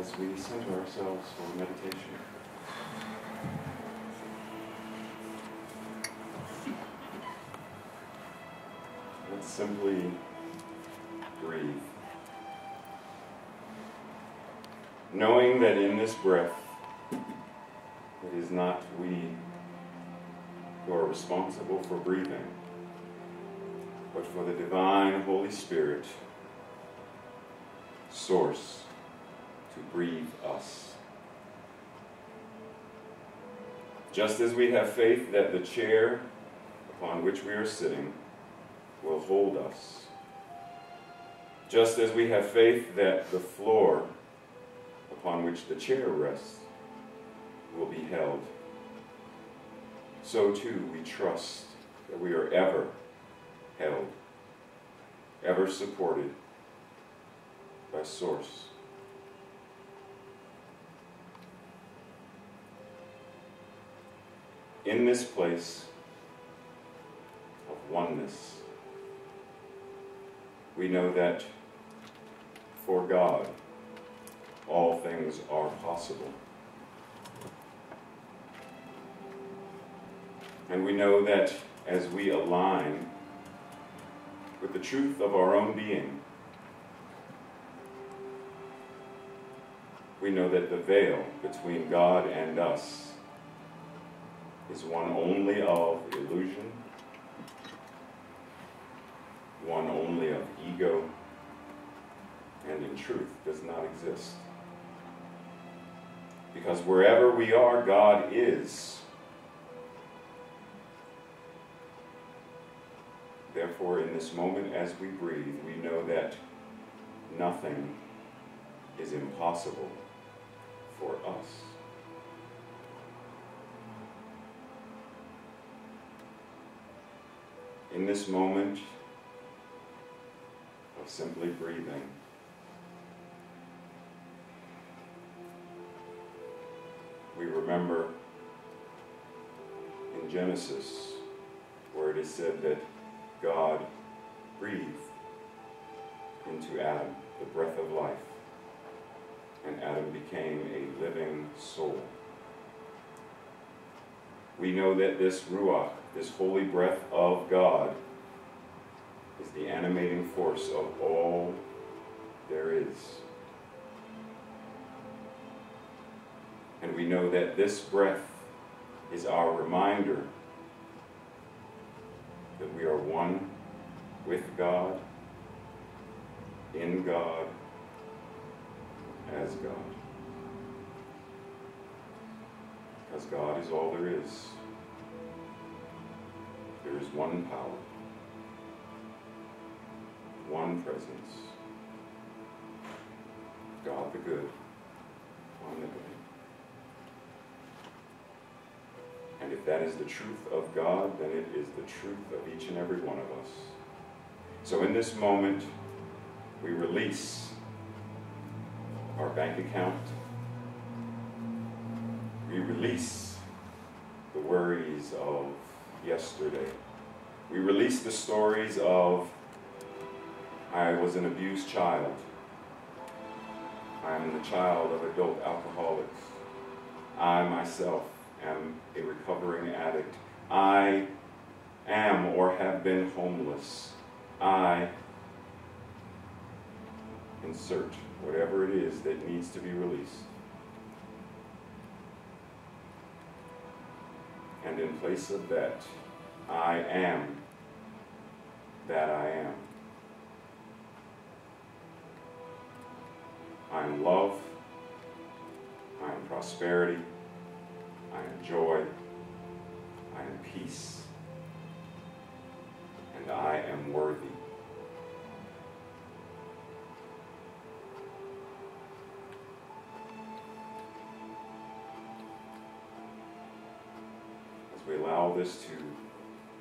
as we center ourselves for meditation. Let's simply breathe, knowing that in this breath, it is not we who are responsible for breathing, but for the divine Holy Spirit, source, to breathe us. Just as we have faith that the chair upon which we are sitting will hold us, just as we have faith that the floor upon which the chair rests will be held, so too we trust that we are ever held, ever supported by Source. In this place of oneness, we know that for God, all things are possible. And we know that as we align with the truth of our own being, we know that the veil between God and us is one only of illusion, one only of ego, and in truth does not exist. Because wherever we are, God is. Therefore, in this moment as we breathe, we know that nothing is impossible for us. In this moment of simply breathing, we remember in Genesis where it is said that God breathed into Adam the breath of life, and Adam became a living soul. We know that this ruach, this holy breath of God, is the animating force of all there is. And we know that this breath is our reminder that we are one with God, in God, as God. Because God is all there is. There is one power, one presence, God the good, omnipotent. And if that is the truth of God, then it is the truth of each and every one of us. So in this moment, we release our bank account. We release the worries of yesterday. We release the stories of, I was an abused child. I am the child of adult alcoholics. I myself am a recovering addict. I am or have been homeless. I insert whatever it is that needs to be released. And in place of that, I am that I am. I am love. I am prosperity. I am joy. I am peace. And I am worthy. As we allow this to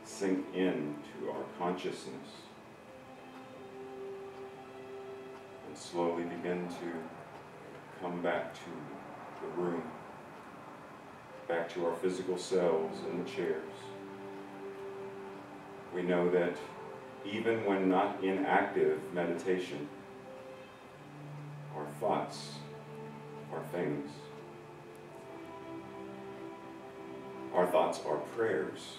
sink into our consciousness and slowly begin to come back to the room, back to our physical selves in the chairs, we know that even when not in active meditation, our thoughts things. Our thoughts are prayers,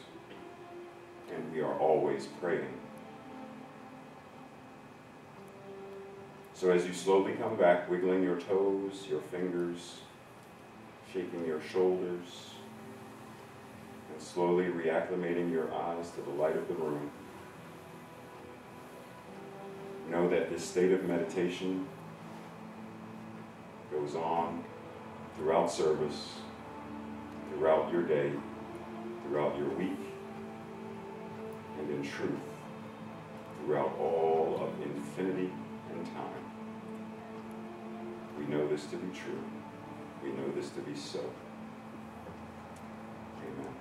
and we are always praying. So as you slowly come back, wiggling your toes, your fingers, shaking your shoulders, and slowly reacclimating your eyes to the light of the room, know that this state of meditation goes on throughout service, throughout your day, throughout your week, and in truth, throughout all of infinity and time. We know this to be true. We know this to be so. Amen.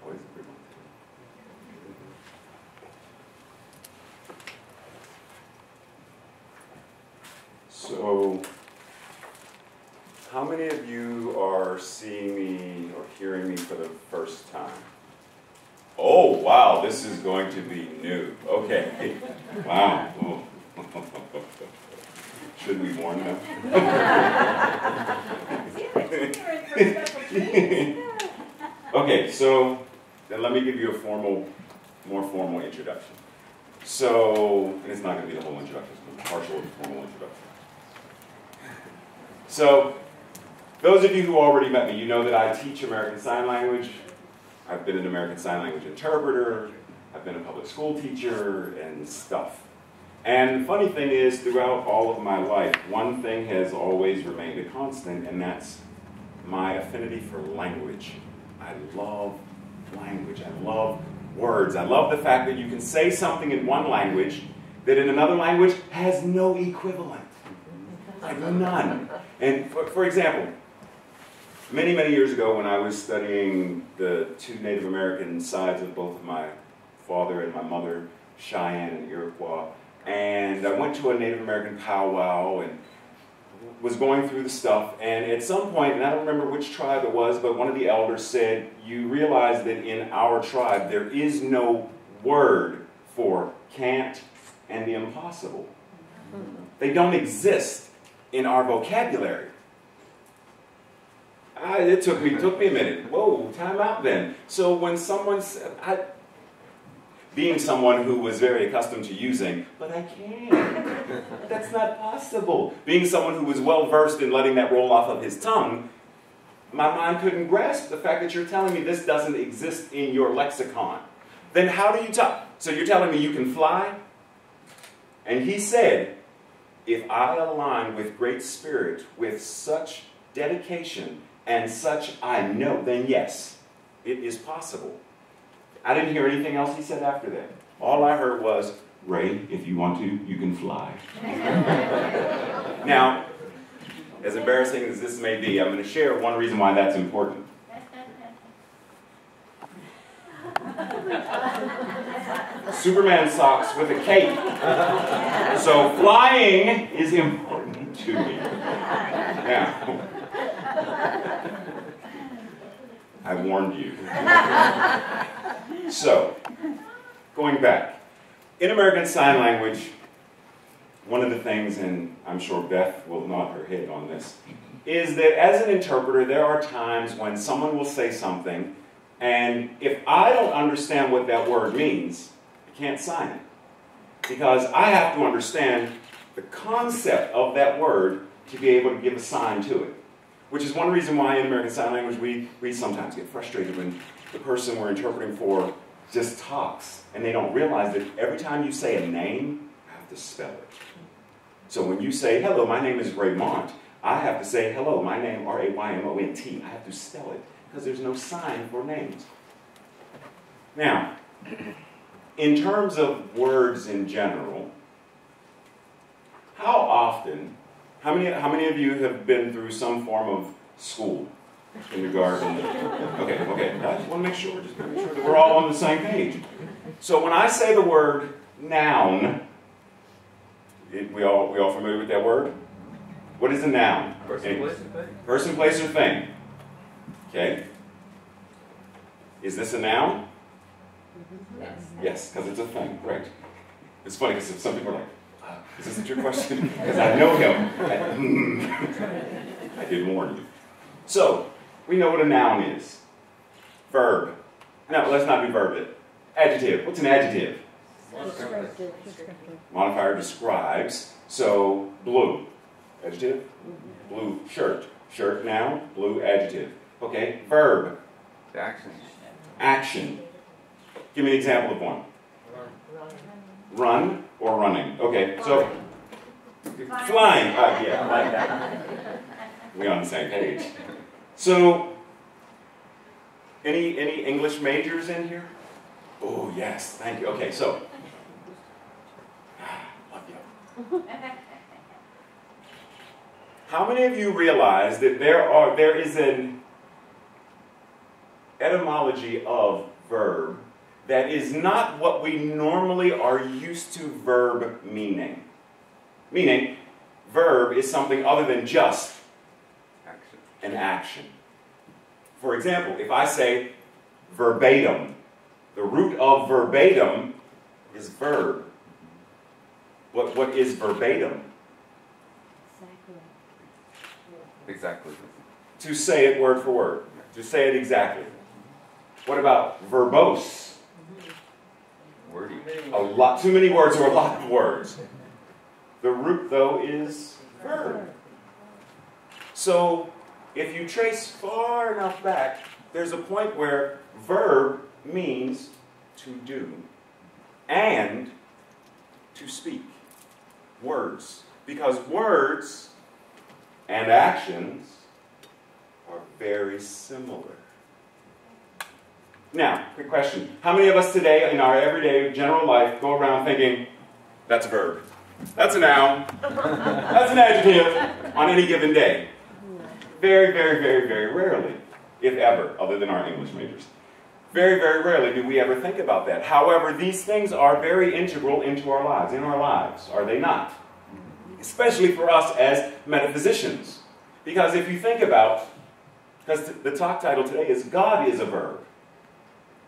Always a good one. So, how many of you are seeing me or hearing me for the first time? Oh, wow, this is going to be new. Okay. Wow. Oh. Should we warn them? Okay, so then let me give you a more formal introduction. So, and it's not going to be the whole introduction, it's going to be partial formal introduction. So, those of you who already met me, you know that I teach American Sign Language. I've been an American Sign Language interpreter. I've been a public school teacher and stuff. And the funny thing is, throughout all of my life, one thing has always remained a constant, and that's my affinity for language. I love language. I love words. I love the fact that you can say something in one language that in another language has no equivalent. Like none. And for example, many, many years ago when I was studying the two Native American sides of both my father and my mother, Cheyenne and Iroquois, and I went to a Native American powwow and was going through the stuff, and at some point, and I don't remember which tribe it was, but one of the elders said, you realize that in our tribe there is no word for can't and the impossible. They don't exist in our vocabulary. It took me a minute. Whoa, time out then. So when someone said, being someone who was very accustomed to using, but I can't. That's not possible. Being someone who was well versed in letting that roll off of his tongue, my mind couldn't grasp the fact that you're telling me this doesn't exist in your lexicon. Then how do you talk? So you're telling me you can fly? And he said, if I align with great spirit, with such dedication, and such I know, then yes, it is possible. I didn't hear anything else he said after that. All I heard was, Ray, if you want to, you can fly. Now, as embarrassing as this may be, I'm going to share one reason why that's important. Superman socks with a cape. So flying is important to me. Now, I warned you. So, going back. In American Sign Language, one of the things, and I'm sure Beth will nod her head on this, is that as an interpreter, there are times when someone will say something, and if I don't understand what that word means, I can't sign it. Because I have to understand the concept of that word to be able to give a sign to it. Which is one reason why in American Sign Language we sometimes get frustrated when the person we're interpreting for just talks, and they don't realize that every time you say a name, I have to spell it. So when you say, hello, my name is Raymont, I have to say, hello, my name, R-A-Y-M-O-N-T. I have to spell it, because there's no sign for names. Now, in terms of words in general, how often, how many of you have been through some form of school? Kindergarten? Okay. I just want to make sure that we're all on the same page. So when I say the word noun, we all familiar with that word? What is a noun? Person, place, or thing. Person, place, or thing. Okay. Is this a noun? Yes, because it's a thing. Great. It's funny because some people are like, this isn't your question, because I know him. I did warn you. So, we know what a noun is. Verb. Now, let's not do verb it. Adjective. What's an adjective? Descriptive. Modifier describes. So, blue. Adjective. Blue shirt. Shirt, noun. Blue, adjective. Okay, verb. Action. Action. Give me an example of one. Run or running. Okay, so flying. Yeah, I like that. We're on the same page. So, any English majors in here? Oh, yes, thank you. Okay, so, love you. How many of you realize that there is an etymology of verb that is not what we normally are used to verb meaning? Meaning, verb is something other than just an action. For example, if I say verbatim, the root of verbatim is verb. What is verbatim? Exactly. To say it word for word. To say it exactly. What about verbose? Wordy. Too many words or a lot of words. The root, though, is verb. So, if you trace far enough back, there's a point where verb means to do and to speak. Words. Because words and actions are very similar. Now, quick question. How many of us today in our everyday general life go around thinking, that's a verb, that's a noun, that's an adjective on any given day? Very, very, very, very rarely, if ever, other than our English majors. Very, very rarely do we ever think about that. However, these things are very integral into our lives, are they not? Especially for us as metaphysicians. Because if you think about, because the talk title today is God is a verb.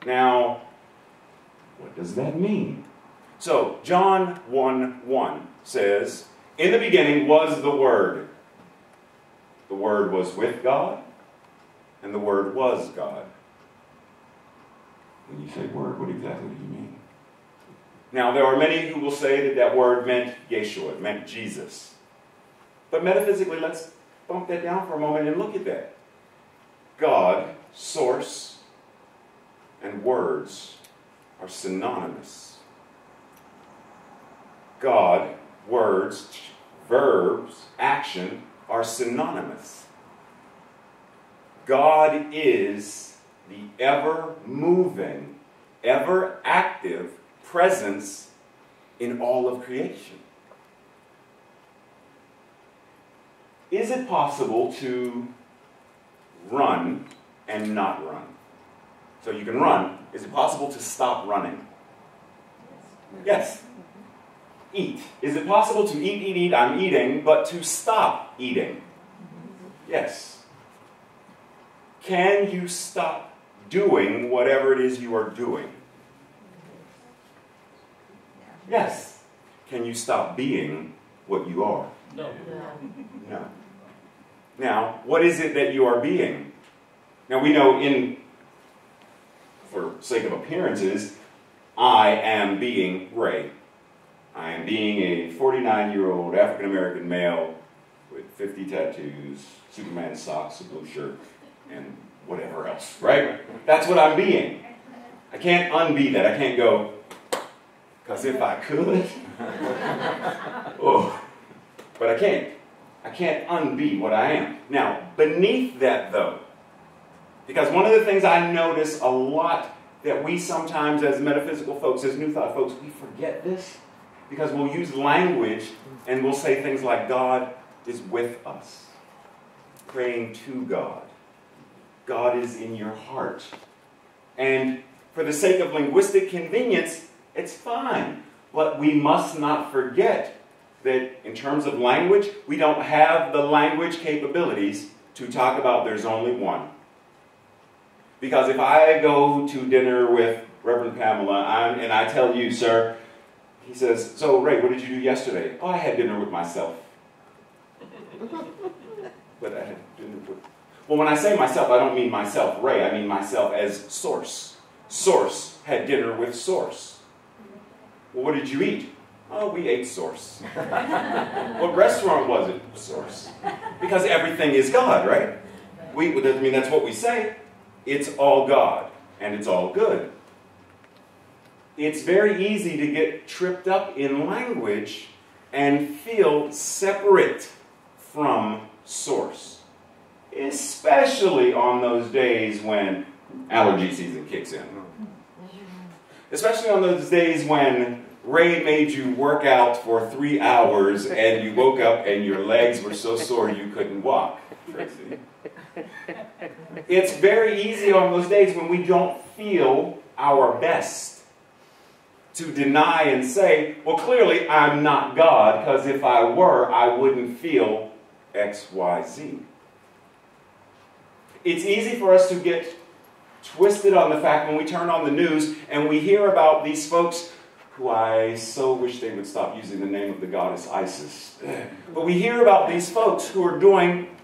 Now, what does that mean? So, John 1:1 says, in the beginning was the Word. The Word was with God, and the Word was God. When you say word, what exactly do you mean? Now, there are many who will say that that word meant Yeshua, it meant Jesus. But metaphysically, let's bump that down for a moment and look at that. God, source, and words are synonymous. God, words, verbs, action are synonymous. God is the ever-moving, ever-active presence in all of creation. Is it possible to run and not run? So you can run. Is it possible to stop running? Yes. Eat. Is it possible to eat, I'm eating, but to stop eating? Yes. Can you stop doing whatever it is you are doing? Yes. Can you stop being what you are? No. No. Now, what is it that you are being? Now, we know for sake of appearances, I am being Ray. I am being a 49-year-old African-American male with 50 tattoos, Superman socks, a blue shirt, and whatever else, right? That's what I'm being. I can't unbe that. I can't go, because if I could, oh, but I can't. I can't unbe what I am. Now, beneath that, though, because one of the things I notice a lot that we sometimes, as metaphysical folks, as New Thought folks, we forget this, because we'll use language and we'll say things like, God is with us, praying to God. God is in your heart. And for the sake of linguistic convenience, it's fine. But we must not forget that in terms of language, we don't have the language capabilities to talk about there's only one. Because if I go to dinner with Reverend Pamela, and I tell you, sir, he says, so Ray, what did you do yesterday? Oh, I had dinner with myself. But I had dinner with... Well, when I say myself, I don't mean myself, Ray. I mean myself as Source. Source had dinner with Source. Well, what did you eat? Oh, we ate Source. What restaurant was it? Source. Because everything is God, right? I mean, that's what we say. It's all God, and it's all good. It's very easy to get tripped up in language and feel separate from Source. Especially on those days when allergy season kicks in. Especially on those days when Ray made you work out for 3 hours and you woke up and your legs were so sore you couldn't walk. Tracy. It's very easy on those days when we don't feel our best to deny and say, well, clearly I'm not God, because if I were, I wouldn't feel X, Y, Z. It's easy for us to get twisted on the fact when we turn on the news and we hear about these folks who I so wish they would stop using the name of the goddess Isis. But we hear about these folks who are doing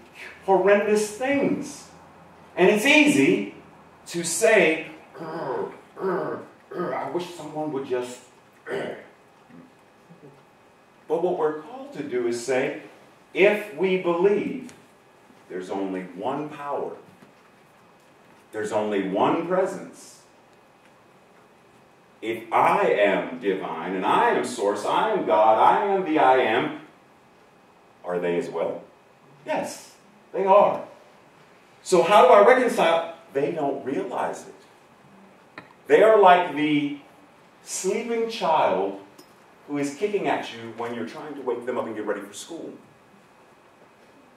horrendous things. And it's easy to say, I wish someone would just... But what we're called to do is say, if we believe there's only one power, there's only one presence. If I am divine, and I am Source, I am God, I am the I am, are they as well? Yes, they are. So how do I reconcile? They don't realize it. They are like the sleeping child who is kicking at you when you're trying to wake them up and get ready for school.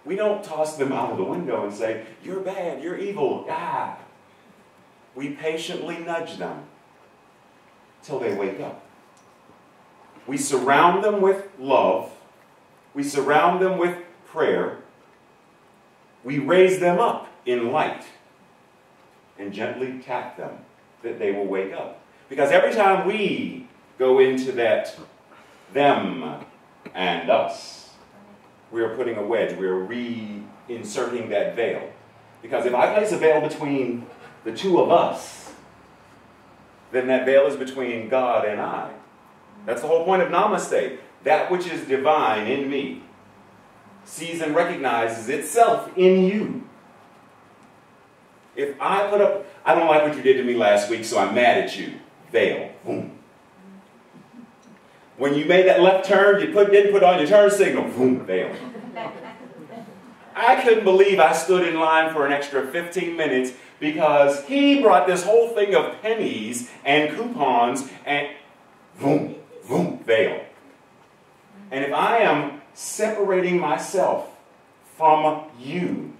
We don't toss them out of the window and say, you're bad, you're evil, ah. We patiently nudge them till they wake up. We surround them with love. We surround them with prayer. We raise them up in light and gently tap them that they will wake up. Because every time we go into that them and us, we are putting a wedge. We are reinserting that veil. Because if I place a veil between the two of us, then that veil is between God and I. That's the whole point of Namaste. That which is divine in me sees and recognizes itself in you. If I put up, I don't like what you did to me last week, so I'm mad at you. Veil. Boom. When you made that left turn, you didn't put on your turn signal. Boom. Veil. I couldn't believe I stood in line for an extra 15 minutes because he brought this whole thing of pennies and coupons and boom, boom, veil. And if I am separating myself from you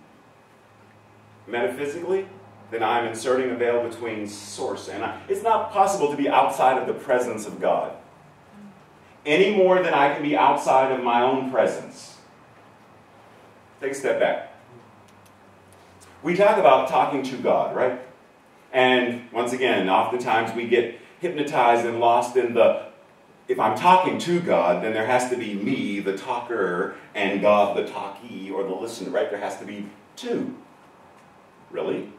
metaphysically, then I'm inserting a veil between Source and I. It's not possible to be outside of the presence of God any more than I can be outside of my own presence. Take a step back. We talk about talking to God, right? And once again, oftentimes we get hypnotized and lost in the, if I'm talking to God, then there has to be me, the talker, and God, the talkie, or the listener, right? There has to be two. Really?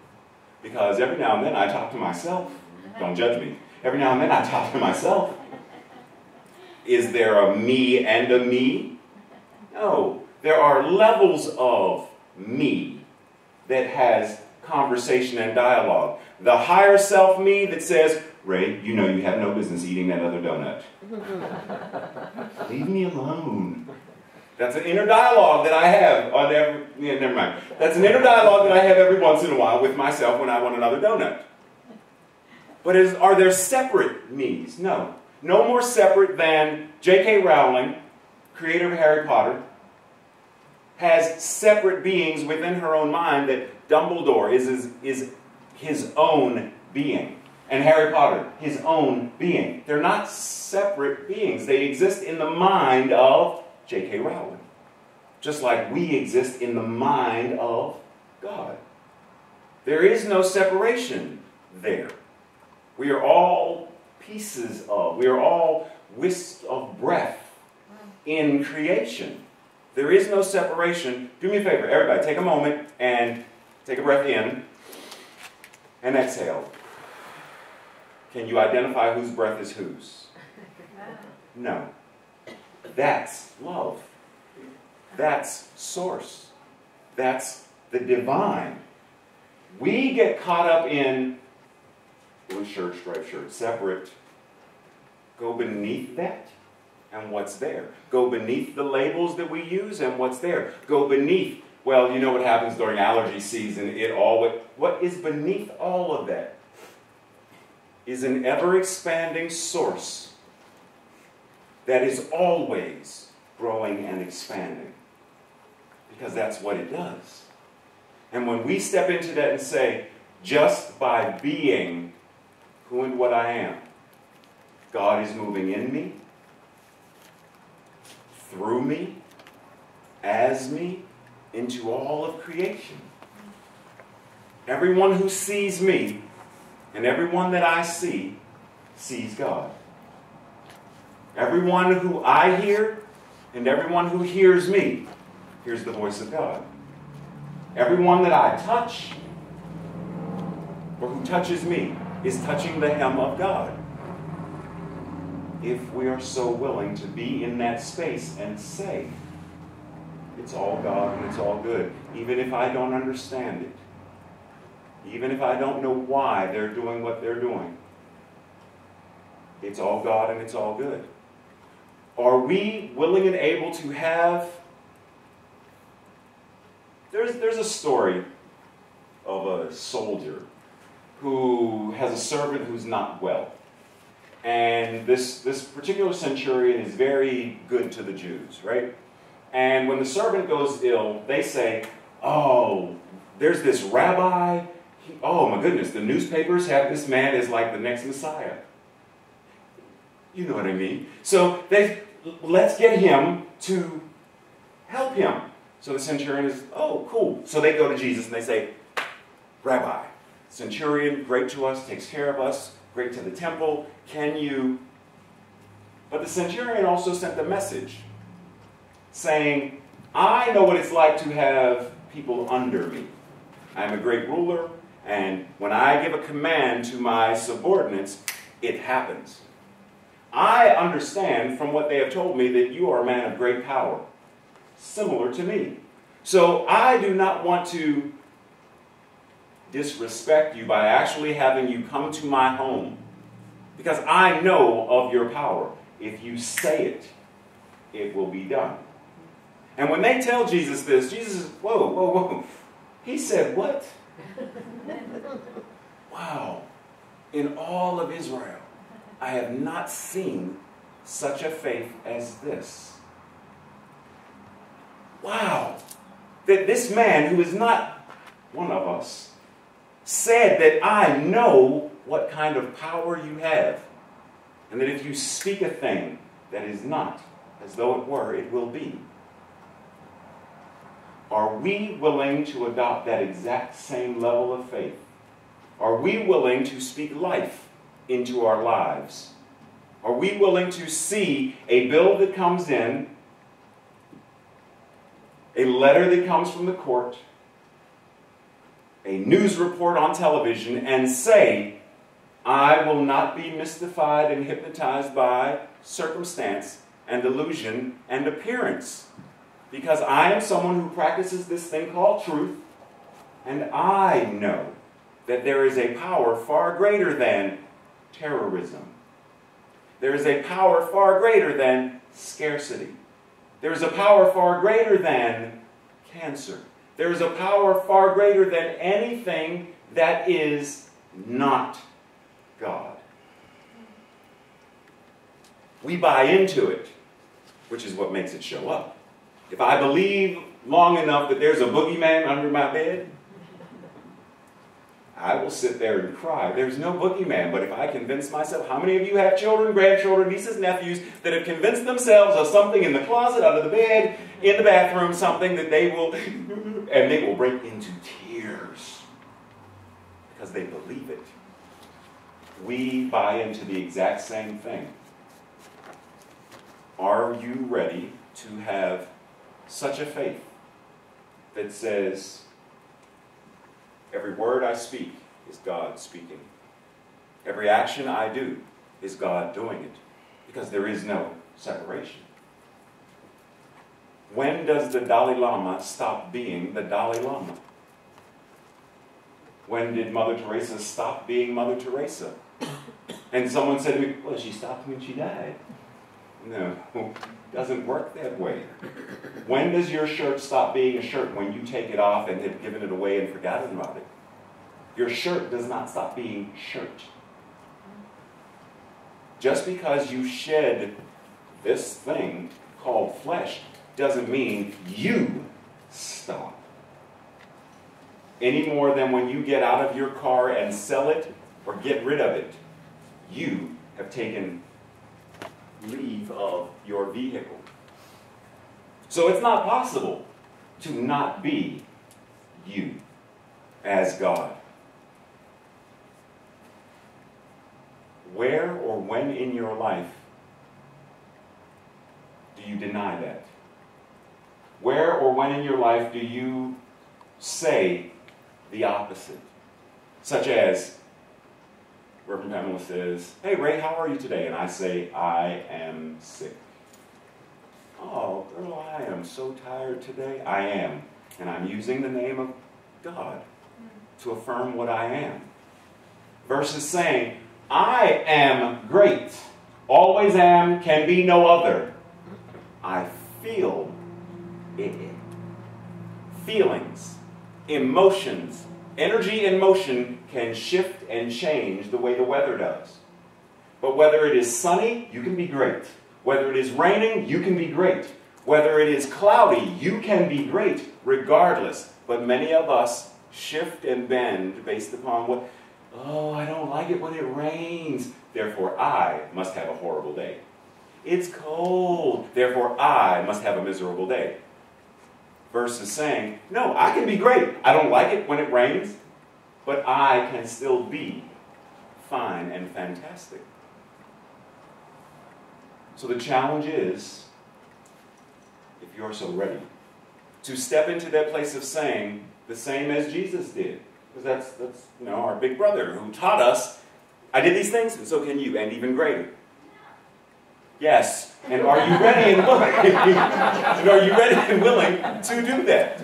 Because every now and then I talk to myself. Don't judge me. Every now and then I talk to myself. Is there a me and a me? No. There are levels of me that has conversation and dialogue. The higher self me that says, Ray, you know you have no business eating that other donut. Leave me alone. That's an inner dialogue that I have on every, yeah, never mind. That's an inner dialogue that I have every once in a while with myself when I want another donut. But are there separate me's? No. No more separate than J.K. Rowling, creator of Harry Potter, has separate beings within her own mind that Dumbledore is his own being. And Harry Potter, his own being. They're not separate beings. They exist in the mind of J.K. Rowling. Just like we exist in the mind of God. There is no separation there. We are all pieces of. We are all wisps of breath in creation. There is no separation. Do me a favor, everybody, take a moment and take a breath in and exhale. Can you identify whose breath is whose? No. That's love. That's source. That's the divine. We get caught up in blue shirt, striped shirt, separate. Go beneath that and what's there. Go beneath the labels that we use and what's there. Go beneath, well, you know what happens during allergy season. What is beneath all of that is an ever-expanding source that is always growing and expanding. Because that's what it does. And when we step into that and say, just by being who and what I am, God is moving in me, through me, as me, into all of creation. Everyone who sees me and everyone that I see sees God. Everyone who I hear and everyone who hears me hears the voice of God. Everyone that I touch or who touches me is touching the hem of God. If we are so willing to be in that space and say, it's all God and it's all good, even if I don't understand it, even if I don't know why they're doing what they're doing, it's all God and it's all good. Are we willing and able to have... There's a story of a soldier who has a servant who's not well. And this particular centurion is very good to the Jews, right? And when the servant goes ill, they say, oh, there's this rabbi. Oh my goodness, the newspapers have this man as like the next Messiah. You know what I mean? So let's get him to help him. So the centurion is, oh, cool. So they go to Jesus and they say, Rabbi, centurion, great to us, takes care of us, great to the temple, can you... But the centurion also sent a message saying, I know what it's like to have people under me. I'm a great ruler, and when I give a command to my subordinates, it happens. I understand from what they have told me that you are a man of great power, similar to me. So I do not want to disrespect you by actually having you come to my home, because I know of your power. If you say it, it will be done. And when they tell Jesus this, Jesus is, whoa, whoa, whoa. He said, what? Wow. In all of Israel, I have not seen such a faith as this. Wow. That this man, who is not one of us, said that I know what kind of power you have. And that if you speak a thing that is not as though it were, it will be. Are we willing to adopt that exact same level of faith? Are we willing to speak life into our lives? Are we willing to see a bill that comes in, a letter that comes from the court, a news report on television, and say, I will not be mystified and hypnotized by circumstance and illusion and appearance, because I am someone who practices this thing called truth, and I know that there is a power far greater than terrorism. There is a power far greater than scarcity. There is a power far greater than cancer. There is a power far greater than anything that is not God. We buy into it, which is what makes it show up. If I believe long enough that there's a boogeyman under my bed, I will sit there and cry. There's no boogeyman, but if I convince myself, how many of you have children, grandchildren, nieces, nephews that have convinced themselves of something in the closet, under the bed, in the bathroom, something that they will, and they will break into tears because they believe it. we buy into the exact same thing. Are you ready to have such a faith that says, every word I speak is God speaking. Every action I do is God doing it. Because there is no separation. When does the Dalai Lama stop being the Dalai Lama? When did Mother Teresa stop being Mother Teresa? And someone said to me, well, she stopped when she died. No, it doesn't work that way. When does your shirt stop being a shirt? When you take it off and have given it away and forgotten about it. Your shirt does not stop being shirt. Just because you shed this thing called flesh doesn't mean you stop. Any more than when you get out of your car and sell it or get rid of it, you have taken leave of your vehicle. So it's not possible to not be you as God. Where or when in your life do you deny that? Where or when in your life do you say the opposite? Such as, Reverend Pamela says, hey Ray, how are you today? And I say, I am sick. Oh, girl, I am so tired today. I am. And I'm using the name of God to affirm what I am. Versus saying, I am great. Always am, can be no other. I feel it. Feelings, emotions, energy and motion can shift and change the way the weather does. But whether it is sunny, you can be great. Whether it is raining, you can be great. Whether it is cloudy, you can be great regardless. But many of us shift and bend based upon what, oh, I don't like it when it rains. Therefore, I must have a horrible day. It's cold. Therefore, I must have a miserable day. Versus saying, no, I can be great. I don't like it when it rains, but I can still be fine and fantastic. So the challenge is, if you're so ready, to step into that place of saying the same as Jesus did. Because that's our big brother who taught us, I did these things, and so can you, and even greater. Yes, and are you ready and willing? And are you ready and willing to do that?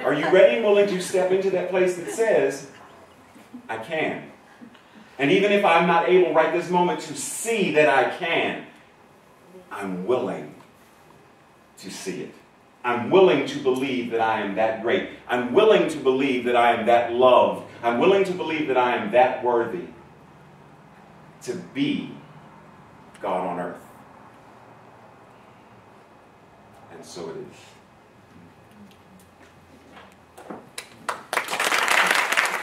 Are you ready and willing to step into that place that says, I can? And even if I'm not able right this moment to see that I can, I'm willing to see it. I'm willing to believe that I am that great. I'm willing to believe that I am that loved. I'm willing to believe that I am that worthy to be God on earth. And so it is.